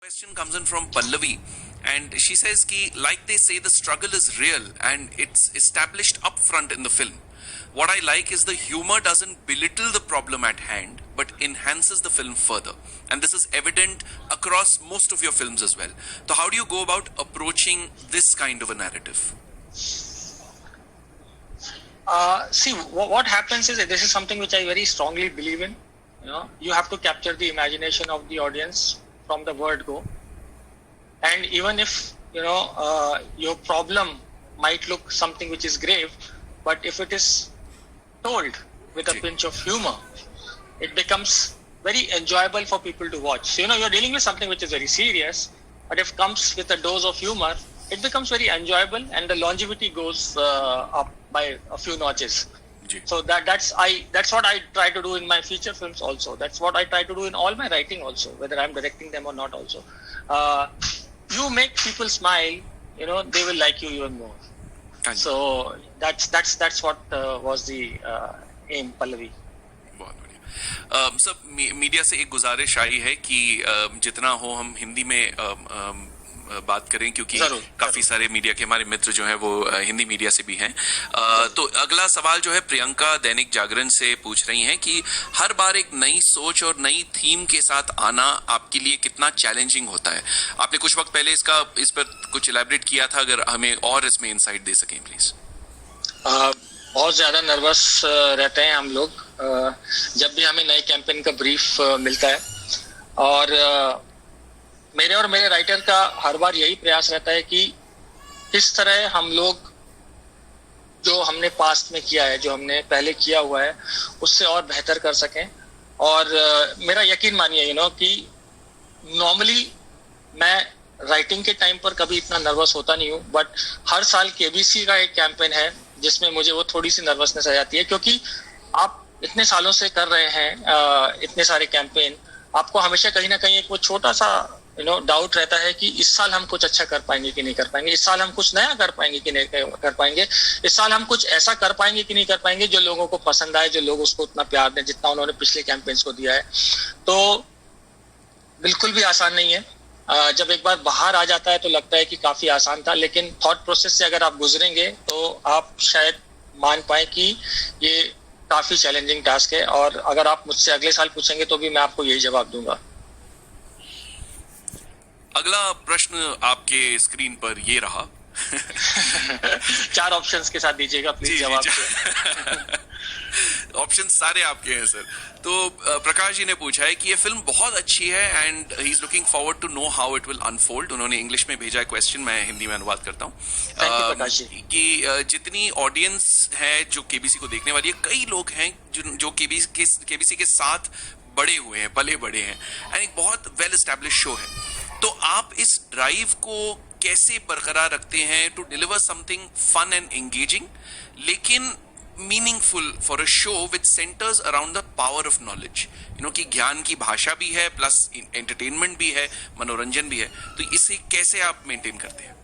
Question comes in from Pallavi, and she says ki, like they say, the struggle is real and it's established up front in the film. What I like is the humor doesn't belittle the problem at hand, but enhances the film further. And this is evident across most of your films as well. So how do you go about approaching this kind of a narrative? See, what happens is that this is something which I very strongly believe in. You have to capture the imagination of the audience from the word go. And even if, your problem might look something which is grave, but if it is told with a pinch of humor, it becomes very enjoyable for people to watch. So, you're dealing with something which is very serious, but if it comes with a dose of humor, it becomes very enjoyable and the longevity goes up by a few notches. So that's what I try to do in my feature films also. That's what I try to do in all my writing also, whether I'm directing them or not also. You make people smile, they will like you even more. So that's what was the aim, Pallavi. बहुत बढ़िया. सब media से एक गुजारिश आई है कि जितना हो हम हिंदी में बात करें, क्योंकि काफी सारे मीडिया के हमारे मित्र जो हैं वो हिंदी मीडिया से भी हैं. तो अगला सवाल जो है प्रियंका दैनिक जागरण से पूछ रही हैं कि हर बार एक नई सोच और नई थीम के साथ आना आपके लिए कितना चैलेंजिंग होता है. आपने कुछ वक्त पहले इस पर कुछ इलैबोरेट किया था, अगर हमें और इसमें इनसाइट दे सकें प्लीज. बहुत ज्यादा नर्वस रहते हैं हम लोग जब भी हमें नए कैंपेन का ब्रीफ मिलता है, और मेरे और मेरे राइटर का हर बार यही प्रयास रहता है कि किस तरह हम लोग जो हमने पास्ट में किया है, जो हमने पहले किया हुआ है, उससे और बेहतर कर सकें. और मेरा यकीन मानिए कि नॉर्मली मैं राइटिंग के टाइम पर कभी इतना नर्वस होता नहीं हूँ, बट हर साल केबीसी का एक कैंपेन है जिसमें मुझे वो थोड़ी सी नर्वसनेस आ जाती है, क्योंकि आप इतने सालों से कर रहे हैं इतने सारे कैंपेन, आपको हमेशा कहीं ना कहीं एक वो छोटा सा डाउट रहता है कि इस साल हम कुछ अच्छा कर पाएंगे कि नहीं कर पाएंगे, इस साल हम कुछ नया कर पाएंगे कि नहीं कर पाएंगे, इस साल हम कुछ ऐसा कर पाएंगे कि नहीं कर पाएंगे जो लोगों को पसंद आए, जो लोग उसको उतना प्यार दें जितना उन्होंने पिछले कैंपेन्स को दिया है. तो बिल्कुल भी आसान नहीं है. जब एक बार बाहर आ जाता है तो लगता है कि काफी आसान था, लेकिन थॉट प्रोसेस से अगर आप गुजरेंगे तो आप शायद मान पाए कि ये काफी चैलेंजिंग टास्क है. और अगर आप मुझसे अगले साल पूछेंगे तो भी मैं आपको यही जवाब दूंगा. अगला प्रश्न आपके स्क्रीन पर ये रहा. 4 ऑप्शंस के साथ दीजिएगा प्लीज जवाब. ऑप्शन सारे आपके हैं सर. तो प्रकाश जी ने पूछा है कि ये फिल्म बहुत अच्छी है and he is looking forward to know how it will unfold. उन्होंने इंग्लिश में भेजा है क्वेश्चन, मैं हिंदी में अनुवाद करता हूँ. कि जितनी ऑडियंस है जो केबीसी को देखने वाली है, कई लोग हैं जो केबीसी के साथ बड़े हुए हैं, पले बड़े हैं, एंड एक बहुत वेल एस्टैब्लिश शो है. तो आप इस ड्राइव को कैसे बरकरार रखते हैं to deliver something fun and engaging लेकिन meaningful for a show which centers around the power of knowledge, कि ज्ञान की भाषा भी है प्लस एंटरटेनमेंट भी है, मनोरंजन भी है. तो इसे कैसे आप मेंटेन करते हैं?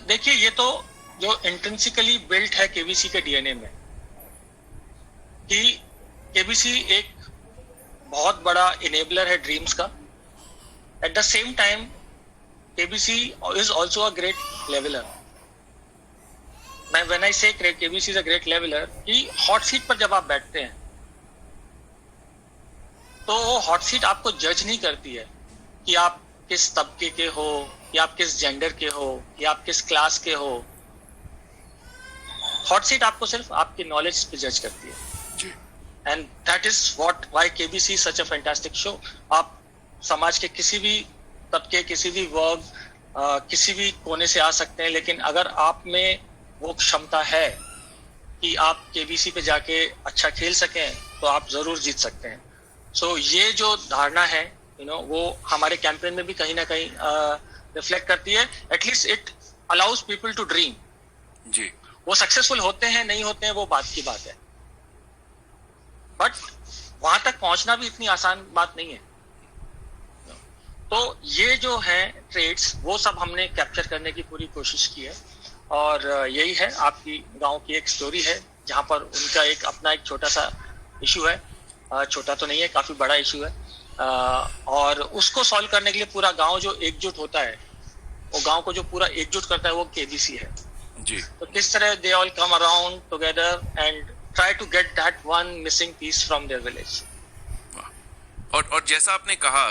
देखिए, ये तो जो इंट्रिंसिकली बिल्ट है केबीसी के डीएनए में, कि केबीसी एक बहुत बड़ा इनेबलर है ड्रीम्स का. At the same time, KBC is also a great leveler. When I say KBC is a great leveler, कि हॉट सीट पर जब आप बैठते हैं तो हॉट सीट आपको जज नहीं करती है कि आप किस तबके के हो, कि आप किस जेंडर के हो, कि आप किस क्लास के हो. हॉट सीट आपको सिर्फ आपके नॉलेज पे जज करती है. And that is why KBC is such a fantastic show. आप समाज के किसी भी तबके, किसी भी वर्ग, किसी भी कोने से आ सकते हैं, लेकिन अगर आप में वो क्षमता है कि आप केबीसी पे जाके अच्छा खेल सकें तो आप जरूर जीत सकते हैं. सो ये जो धारणा है वो हमारे कैंपेन में भी कहीं ना कहीं रिफ्लेक्ट करती है. At least it allows people to dream. जी, वो सक्सेसफुल होते हैं नहीं होते हैं वो बात की बात है, बट वहां तक पहुंचना भी इतनी आसान बात नहीं है. तो ये जो है ट्रेड्स, वो सब हमने कैप्चर करने की पूरी कोशिश की है. और यही है, आपकी गांव की एक स्टोरी है जहां पर उनका एक अपना एक छोटा सा इशू है. छोटा तो नहीं है, काफी बड़ा इशू है. और उसको सॉल्व करने के लिए पूरा गांव जो एकजुट होता है, वो गांव को जो पूरा एकजुट करता है वो केबीसी है जी। तो किस तरह they all come around together and try to get that one missing piece from their village. और जैसा आपने कहा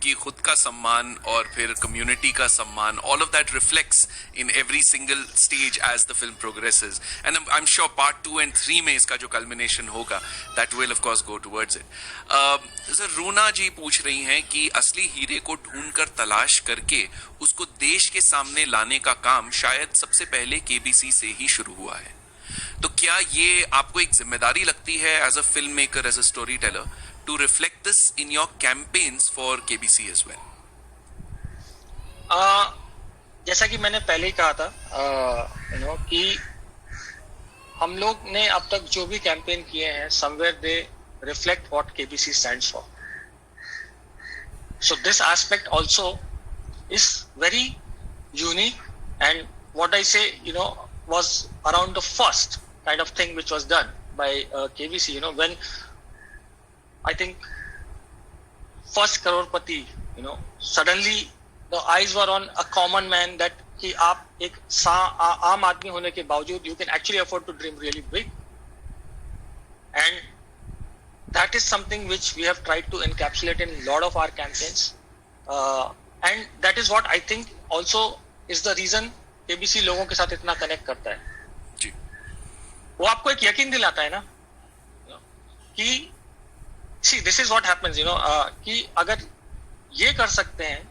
कि खुद का सम्मान और फिर कम्युनिटी का सम्मान, all of that reflects in every single stage as the film progresses, and I am sure part 2 and 3 में इसका जो कल्मिनेशन होगा that will of course go towards it. Sir, Runa ji पूछ रही हैं कि असली हीरे को ढूंढकर तलाश करके उसको देश के सामने लाने का काम शायद सबसे पहले केबीसी से ही शुरू हुआ है, तो क्या ये आपको एक जिम्मेदारी लगती है as a film maker, as a story teller, to reflect this in your campaigns for KBC as well? जैसा कि मैंने पहले ही कहा था कि हम लोग ने अब तक जो भी कैंपेन किए हैं, somewhere they reflect what KBC stands for. So this aspect also is very unique, and what I say, was around the first kind of thing which was done by KBC, when I think first crorepati, suddenly the eyes were on a common man that कि आप एक आम आदमी होने के बावजूद you can actually afford to dream really big, and that is something which we have tried to encapsulate in a lot of our campaigns, and that is what I think also is the reason KBC लोगों के साथ इतना connect करता है जी। वो आपको एक यकीन दिलाता है ना कि See, this is what happens, कि अगर ये कर सकते हैं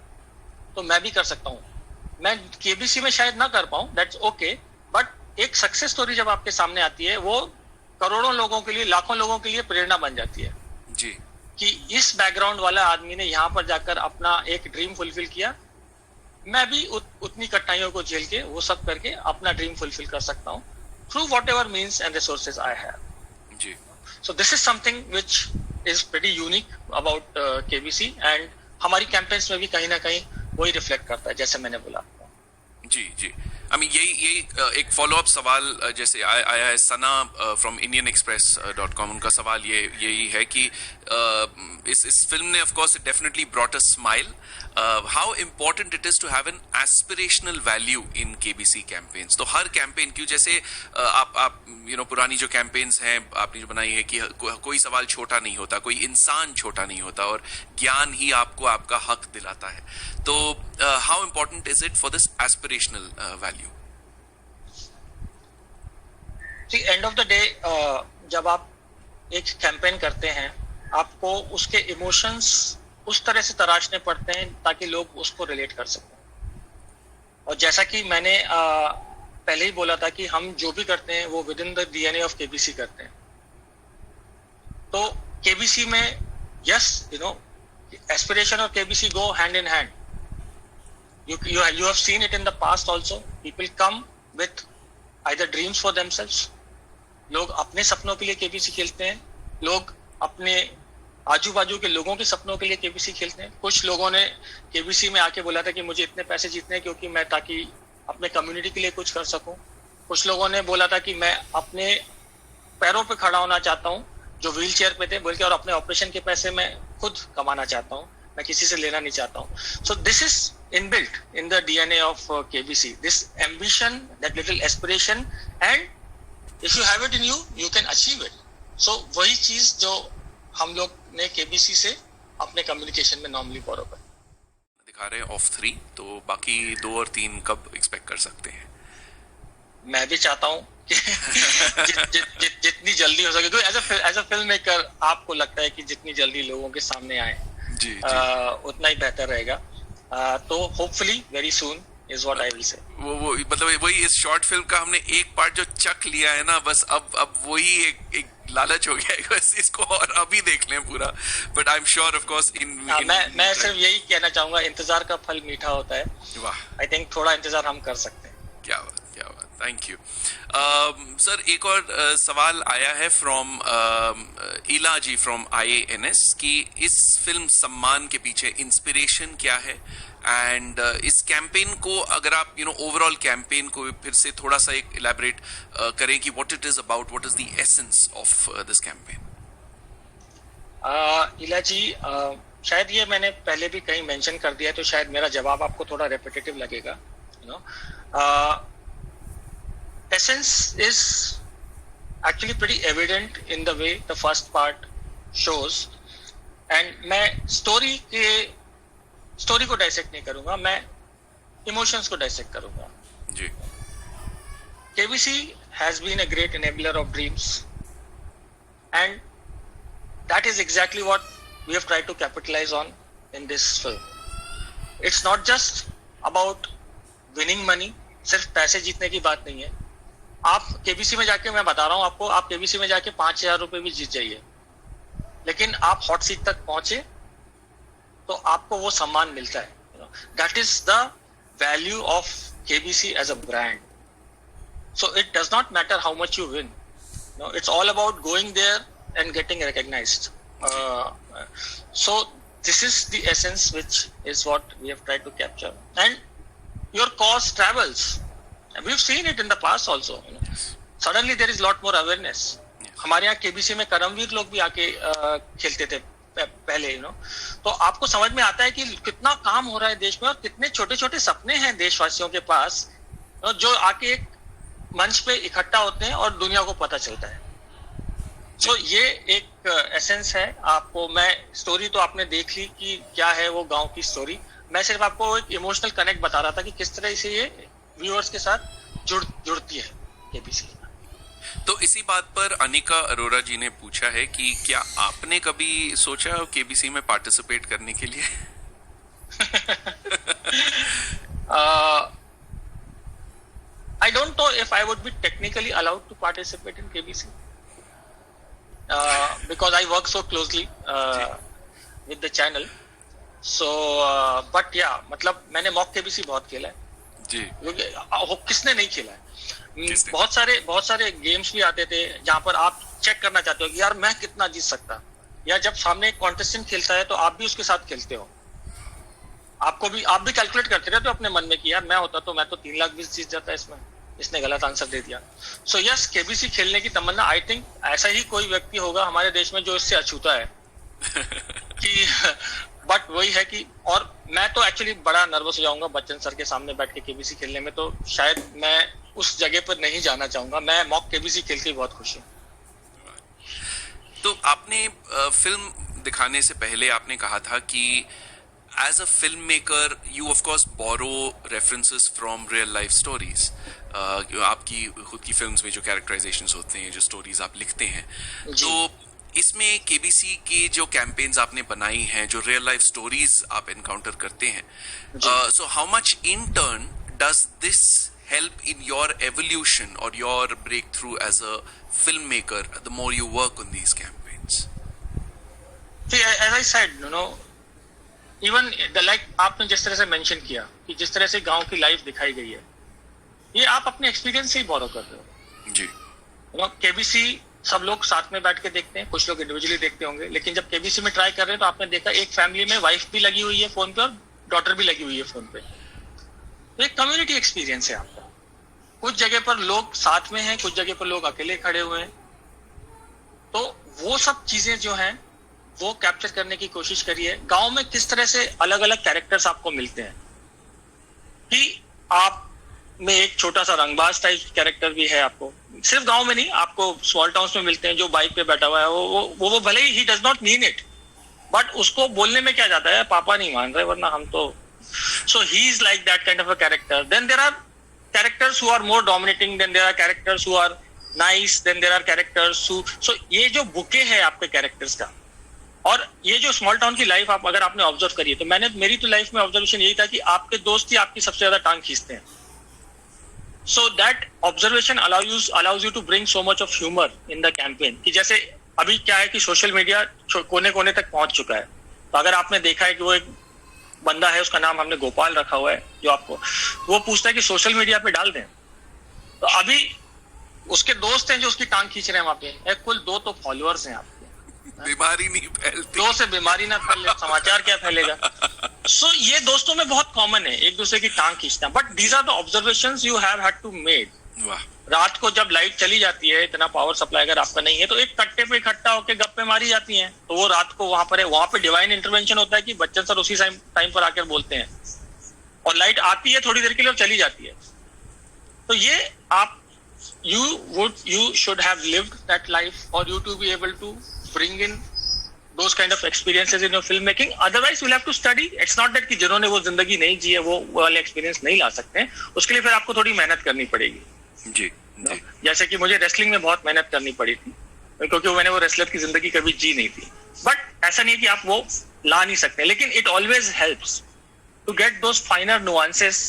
तो मैं भी कर सकता हूँ। मैं केबीसी में शायद ना कर पाऊँ, that's okay, but एक सक्सेस स्टोरी जब आपके सामने आती है वो करोड़ों लोगों के लिए, लाखों लोगों के लिए प्रेरणा बन जाती है जी, कि इस बैकग्राउंड वाला आदमी ने यहाँ पर जाकर अपना एक ड्रीम फुलफिल किया, मैं भी उतनी कठिनाइयों को झेल के वो सब करके अपना ड्रीम फुलफिल कर सकता हूँ through whatever means and resources I have. जी। So this is something which is pretty unique about KBC, and हमारी कैंपेन्स में भी कहीं ना कहीं वही रिफ्लेक्ट करता है, जैसे मैंने बोला। जी जी। आई मीन यही एक फॉलो अप सवाल जैसे आया है सना फ्रॉम indianexpress.com, उनका सवाल यही है कि इस फिल्म ने of course definitely brought a smile, how important it is to have an aspirational value in KBC campaigns. तो हर कैंपेन क्यों, जैसे आप पुरानी जो कैंपेन्स हैं आपने जो बनाई है कि कोई सवाल छोटा नहीं होता, कोई इंसान छोटा नहीं होता, और ज्ञान ही आपको आपका हक दिलाता है, तो how important is it for this aspirational value? End of the day जब आप एक कैंपेन करते हैं, आपको उसके इमोशंस उस तरह से तराशने पड़ते हैं ताकि लोग उसको रिलेट कर सकें। और जैसा कि मैंने पहले ही बोला था कि हम जो भी करते हैं वो with in the DNA of KBC करते हैं। तो केबीसी में यस, एस्पिरेशन और KBC go hand in hand. You have seen it in the past also. People come with either dreams for themselves. लोग अपने सपनों के लिए केबीसी खेलते हैं, लोग अपने आजू बाजू के लोगों के सपनों के लिए केबीसी खेलते हैं। कुछ लोगों ने केबीसी में आके बोला था कि मुझे इतने पैसे जीतने हैं क्योंकि मैं ताकि अपने कम्युनिटी के लिए कुछ कर सकूं। कुछ लोगों ने बोला था कि मैं अपने पैरों पे खड़ा होना चाहता हूं, जो व्हील चेयर पे थे बोल के, और अपने ऑपरेशन के पैसे मैं खुद कमाना चाहता हूं, मैं किसी से लेना नहीं चाहता हूं। So this is inbuilt in the DNA of KBC, this ambition, that little aspiration, and if you have it in you, you can achieve it. So वही चीज जो हम लोग ने KBC से अपने कम्युनिकेशन में नॉर्मली फॉलो कर दिखा रहे हैं ऑफ 3, तो बाकी 2 और 3 कब एक्सपेक्ट कर सकते हैं? मैं भी चाहता हूँ कि जितनी जल्दी हो सके, क्योंकि एज अ फिल्म मेकर आपको लगता है कि जितनी जल्दी लोगों के सामने आए जी, उतना ही बेहतर रहेगा। तो hopefully very soon is what I will say. वो मतलब वही इस शॉर्ट फिल्म का हमने एक पार्ट जो चख लिया है ना, बस अब वही एक लालच हो गया है, बस इसको और अभी देख लें पूरा। But I am sure of course मैं सिर्फ यही कहना चाहूंगा, इंतजार का फल मीठा होता है। वाह, आई थिंक थोड़ा इंतजार हम कर सकते हैं। क्या बात, थैंक यू। सर, एक और सवाल आया है फ्रॉम इला जी फ्रॉम IANS कि इस फिल्म सम्मान के पीछे इंस्पिरेशन क्या है, एंड इस कैंपेन को अगर आप ओवरऑल कैंपेन को फिर से थोड़ा सा एक इलैबोरेट करें कि what it is about, what is the essence of this campaign. इला जी, शायद ये मैंने पहले भी कहीं मेंशन कर दिया, तो शायद मेरा जवाब आपको थोड़ा रेपिटेटिव लगेगा, you know. Essence is actually pretty evident in the way the first part shows. And मैं स्टोरी को डाइसेक्ट नहीं करूंगा, मैं इमोशंस को डाइसेक्ट करूंगा. जी. KBC has been a great enabler of dreams, and that is exactly what we have tried to capitalize on in this film. It's not just about winning money, सिर्फ पैसे जीतने की बात नहीं है. आप केबीसी में जाके, मैं बता रहा हूं आपको, आप केबीसी में जाके 5,000 रुपए भी जीत जाइए, लेकिन आप हॉट सीट तक पहुंचे तो आपको वो सम्मान मिलता है. That is the value of KBC as a brand. So it does not matter how much you win, it's all about going there and getting recognised. सो this is the essence, which is what we have tried to capture, and your cause travels. We've seen it in the past also, you know. Suddenly there is lot more awareness. हमारे यहाँ KBC में करमवीर लोग भी आके खेलते थे पहले, you know. तो आपको समझ में आता है कि कितना काम हो रहा है देश में, और कितने छोटे छोटे सपने हैं देशवासियों के पास, जो आके एक मंच पे इकट्ठा होते हैं और दुनिया को पता चलता है. तो ये एक एसेंस है. आपको मैं स्टोरी तो आपने देख ली कि क्या है वो गांव की स्टोरी. मैं सिर्फ आपको एक इमोशनल कनेक्ट बता रहा था कि किस तरह से ये व्यूअर्स के साथ जुड़ती है केबीसी. तो इसी बात पर अनिका अरोरा जी ने पूछा है कि क्या आपने कभी सोचा केबीसी में पार्टिसिपेट करने के लिए? I don't know if I would be technically allowed to participate in KBC. Because I work so closely with the channel. So, but yeah, मतलब मैंने मॉक केबीसी बहुत खेला है जी. किसने नहीं खेला है? बहुत सारे गेम्स भी आते थे जहाँ पर आप चेक करना चाहते हो कि यार मैं कितना जीत सकता, या जब सामने एक कॉन्टेस्टेंट खेलता है तो आप भी उसके साथ खेलते हो. आप भी कैलकुलेट करते रहते हो अपने मन में कि यार मैं होता तो मैं तो 3,20,000 जीत जाता इसमें, इसने गलत आंसर दे दिया. सो यस, केबीसी खेलने की तमन्ना, आई थिंक ऐसा ही कोई व्यक्ति होगा हमारे देश में जो इससे अछूता है कि बट वही है कि, और मैं तो एक्चुअली बड़ा नर्वस हो जाऊंगा बच्चन सर के सामने बैठ के केबीसी खेलने में, तो शायद मैं उस जगह पर नहीं जाना चाहूंगा. मैं मॉक केबीसी खेल के बहुत खुश हूँ. तो आपने फिल्म दिखाने से पहले आपने कहा था कि as a film maker you of course borrow references from real life stories. आपकी खुद की फिल्म्स में जो कैरेक्टराइजेशंस होते हैं, जो स्टोरीज आप लिखते हैं, तो इसमें केबीसी की जो कैंपेन्स आपने बनाई हैं, जो रियल लाइफ स्टोरीज आप एनकाउंटर करते हैं, so how much in turn does this help in your evolution or your breakthrough as a filmmaker the more you work on these campaigns? See, as I said, you know, even the like आपने जिस तरह से mention किया कि जिस तरह से गांव की लाइफ दिखाई गई है, ये आप अपने एक्सपीरियंस से ही बोरो कर रहे हो जी. You know, केबीसी सब लोग साथ में बैठ के देखते हैं, कुछ लोग इंडिविजुअली देखते होंगे, लेकिन जब केबीसी में ट्राई कर रहे हैं तो आपने देखा एक फैमिली में वाइफ भी लगी हुई है फोन पे और डॉटर भी लगी हुई है फोन पे. तो एक कम्युनिटी एक्सपीरियंस है आपका. कुछ जगह पर लोग साथ में हैं, कुछ जगह पर लोग अकेले खड़े हुए हैं. तो वो सब चीजें जो हैं वो कैप्चर करने की कोशिश करिए. गांव में किस तरह से अलग अलग कैरेक्टर्स आपको मिलते हैं, कि आप में एक छोटा सा रंगबाज टाइप कैरेक्टर भी है आपको, सिर्फ गांव में नहीं, आपको स्मॉल टाउन्स में मिलते हैं जो बाइक पे बैठा हुआ है, वो भले he does not mean it, but उसको बोलने में क्या जाता है, पापा नहीं मान रहे वरना हम तो. So he is like that kind of a character. Then there are characters who are more dominating, then there are characters who are nice, then there are characters who, so ये जो बुके है आपके characters का, और ये जो small town की life आप अगर आपने ऑब्जर्व करी है, तो मेरी तो लाइफ में ऑब्जर्वेशन यही था कि आपके दोस्त ही आपकी सबसे ज्यादा टांग खींचते हैं. So that observation allows you to bring so much of humor in the campaign. कि जैसे अभी क्या है कि सोशल मीडिया कोने कोने तक पहुंच चुका है. तो अगर आपने देखा है कि वो एक बंदा है, उसका नाम हमने गोपाल रखा हुआ है, जो आपको वो पूछता है कि सोशल मीडिया पे डाल दें, तो अभी उसके दोस्त हैं जो उसकी टांग खींच रहे हैं वहां पे. कुल 2 तो फॉलोअर्स हैं आपके, बीमारी नहीं फैलती, 2 से बीमारी ना फैले, समाचार क्या फैलेगा. सो ये दोस्तों में बहुत कॉमन है, एक दूसरे की टांग खींचना. But these are the observations you have had to made, रात को जब लाइट चली जाती है, इतना पावर सप्लाई अगर आपका नहीं है, तो एक कट्टे पे इकट्ठा होकर गप्पे मारी जाती हैं। तो वो रात को वहां पर है, वहां पे डिवाइन इंटरवेंशन होता है कि बच्चन सर उसी टाइम पर आकर बोलते हैं, और लाइट आती है थोड़ी देर के लिए और चली जाती है। तो ये आप you should have lived that life or you to be able to bring in those kind of experiences in your filmmaking. Otherwise you'll have to study. It's not that कि जिन्होंने वो जिंदगी नहीं जी है वो वाले एक्सपीरियंस नहीं ला सकते हैं, उसके लिए फिर आपको थोड़ी मेहनत करनी पड़ेगी। जी, जी। जैसे कि मुझे रेसलिंग में बहुत मेहनत करनी पड़ी थी, क्योंकि मैंने वो रेसलर की जिंदगी कभी जी नहीं थी। बट ऐसा नहीं है कि आप वो ला नहीं सकते, लेकिन it always helps to get those finer nuances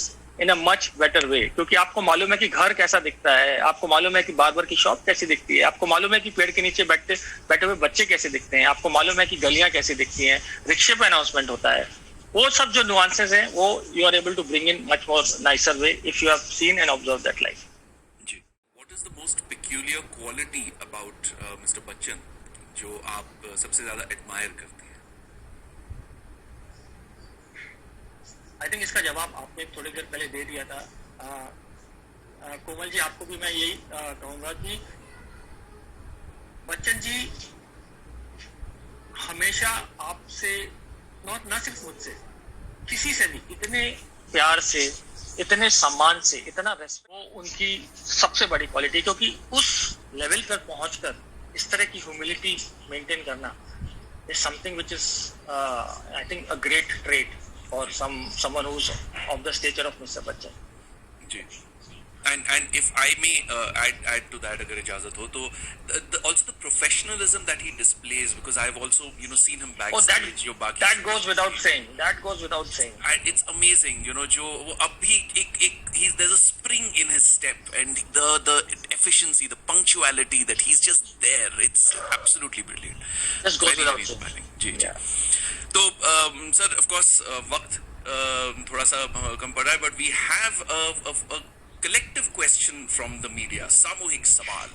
in a much better way, क्योंकि आपको मालूम है कि घर कैसा दिखता है, आपको मालूम है कि बार्बर की शॉप कैसी दिखती है, आपको मालूम है कि पेड़ के नीचे बैठे हुए बच्चे कैसे दिखते हैं, आपको मालूम है कि गलियां कैसी दिखती हैं, रिक्शे पे अनाउंसमेंट होता है। वो सब जो नुआंसेस हैं वो you are able to bring in much more nicer way if you have seen and observe that life. जी, what is the most peculiar quality about mister Bachchan जो आप सबसे ज्यादा एडमायर करते हैं? आई थिंक इसका जवाब आपने थोड़ी देर पहले दे दिया था। कोमल जी, आपको भी मैं यही कहूंगा कि बच्चन जी हमेशा आपसे, ना सिर्फ मुझसे, किसी से भी इतने प्यार से, इतने सम्मान से, इतना रेस्पेक्ट, वो उनकी सबसे बड़ी क्वालिटी, क्योंकि उस लेवल पर पहुंचकर इस तरह की ह्यूमिलिटी मेंटेन करना is something which is I think a great trait or someone who's of the stature of Mr. Bachchan. जी, and if I may add to that, अगर इजाजत हो तो, also the professionalism that he displays, because I've also seen him backstage. That goes without saying. And it's amazing, जो वो अब भी there's a spring in his step, and the efficiency, the punctuality that he's just there. It's absolutely brilliant. Just goes without saying. जी, जी। तो sir of course वक्त थोड़ा सा कम पड़ रहा है, but we have a collective question from the media, सामूहिक सवाल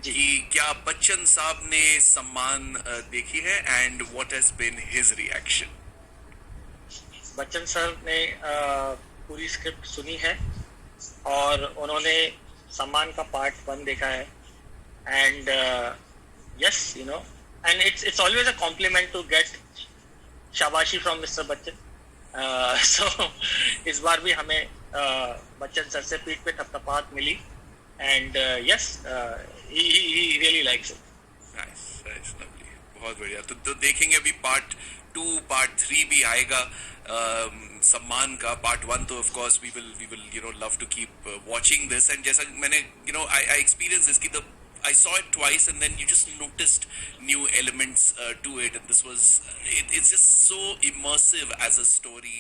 कि क्या बच्चन साहब ने सम्मान देखी है, and what has been his reaction? Bachchan sir ने पूरी स्क्रिप्ट सुनी है और उन्होंने सम्मान का पार्ट 1 देखा है, and yes and it's always a compliment to get शाबाशी फ्रॉम मिस्टर बच्चन। सो इस बार भी हमें बच्चन सर से पीठ पे थपथपाहट मिली, and yes he really likes it. Nice, lovely, बहुत बढ़िया। तो देखेंगे अभी पार्ट 2, पार्ट 3 भी आएगा सम्मान का। पार्ट 1 तो of course we will love to keep watching this, and जैसा मैंने आई एक्सपीरियंस दिस कि I saw it twice, and then you just noticed new elements to it, and it's just so immersive as a story.